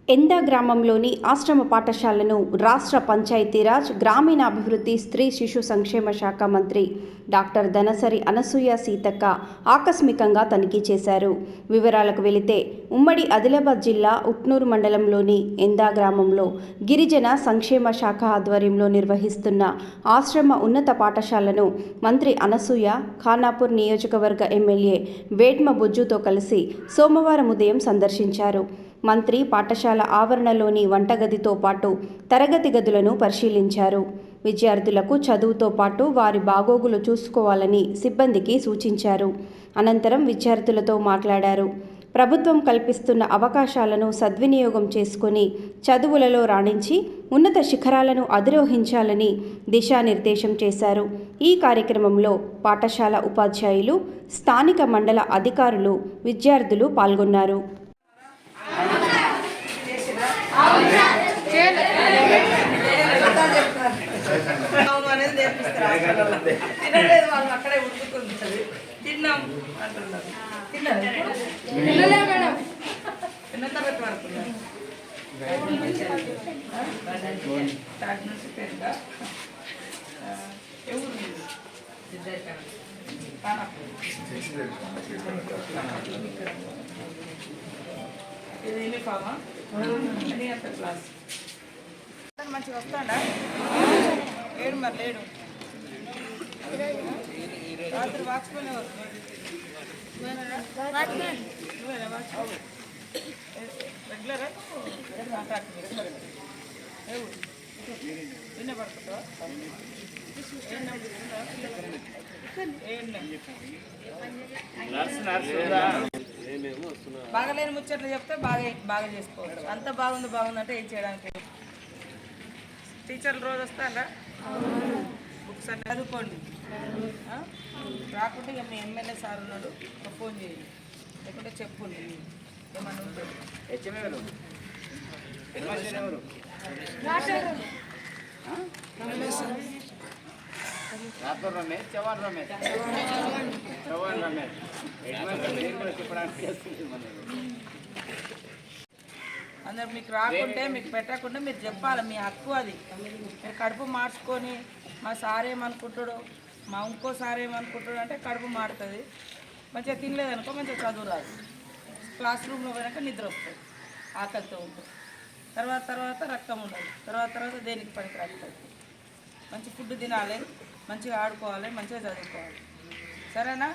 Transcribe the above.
ఎందా గ్రామంలోని ఆశ్రమ పాఠశాలను రాష్ట్ర పంచాయతీరాజ్ గ్రామీణాభివృద్ధి స్త్రీ శిశు సంక్షేమ శాఖ మంత్రి డాక్టర్ ధనసరి అనసూయ సీతక్క ఆకస్మికంగా తనిఖీ చేశారు. వివరాలకు వెళితే ఉమ్మడి ఆదిలాబాద్ జిల్లా ఉట్నూరు మండలంలోని ఎందా గ్రామంలో గిరిజన సంక్షేమ శాఖ ఆధ్వర్యంలో నిర్వహిస్తున్న ఆశ్రమ ఉన్నత పాఠశాలను మంత్రి అనసూయ ఖానాపూర్ నియోజకవర్గ ఎమ్మెల్యే వేడ్మ బుజ్జుతో కలిసి సోమవారం ఉదయం సందర్శించారు. మంత్రి పాఠశాల ఆవరణలోని వంటగదితో పాటు తరగతి గదులను పరిశీలించారు. విద్యార్థులకు చదువుతో పాటు వారి బాగోగులు చూసుకోవాలని సిబ్బందికి సూచించారు. అనంతరం విద్యార్థులతో మాట్లాడారు. ప్రభుత్వం కల్పిస్తున్న అవకాశాలను సద్వినియోగం చేసుకుని చదువులలో రాణించి ఉన్నత శిఖరాలను అధిరోహించాలని దిశానిర్దేశం చేశారు. ఈ కార్యక్రమంలో పాఠశాల ఉపాధ్యాయులు, స్థానిక మండల అధికారులు, విద్యార్థులు పాల్గొన్నారు. అనేది నేర్పిస్తారు. తినలేదు వాళ్ళు అక్కడే ఉడుకుతుంది. తిన్నాం అంటున్నారు. తిన్నలే మేడం. ఎన్నో తరగతి వరకు పెద్ద ఎవరు ఇది యూనిఫామా అని అంత క్లాస్ మంచిగా వస్తాడా? ఏడు మరి లేడు. రాత్రి వాచ్మెన్ ఎవరు? నువ్వేనా వాచ్మెన్? రెగ్యులరా కాంట్రాక్ట్? ఎవరు నిన్నే పడుతుందా? బాగాలేని ముచ్చట్లు చెప్తే బాగా చేసుకోవచ్చు. అంత బాగుంది అంటే ఏం చేయడానికి? టీచర్లు రోజు వస్తారా? బుక్స్ అన్నీ చదువుకోండి. రాకుంటే ఇక మీ ఎమ్మెల్యే సార్ ఉన్నాడు, ఫోన్ చేయండి, లేకుంటే చెప్పుండి ఏమన్నా ఉంటుంది. అందరు మీకు రాకుంటే మీకు పెట్టకుండా మీరు చెప్పాలి, మీ హక్కు అది. మీరు కడుపు మార్చుకొని మా సార్ ఏమనుకుంటాడు, మా ఇంకో సార్ ఏమనుకుంటాడు అంటే కడుపు మారుతుంది. మంచిగా తినలేదనుకో మంచిగా చదువు రాదు. క్లాస్ రూమ్లో పోయినాక నిద్ర వస్తుంది, ఆకలితో ఉంటుంది. తర్వాత రక్తం ఉండదు. తర్వాత దేనికి పనికి రాస్తుంది. మంచి ఫుడ్ తినాలి, మంచిగా ఆడుకోవాలి, మంచిగా చదువుకోవాలి. సరేనా?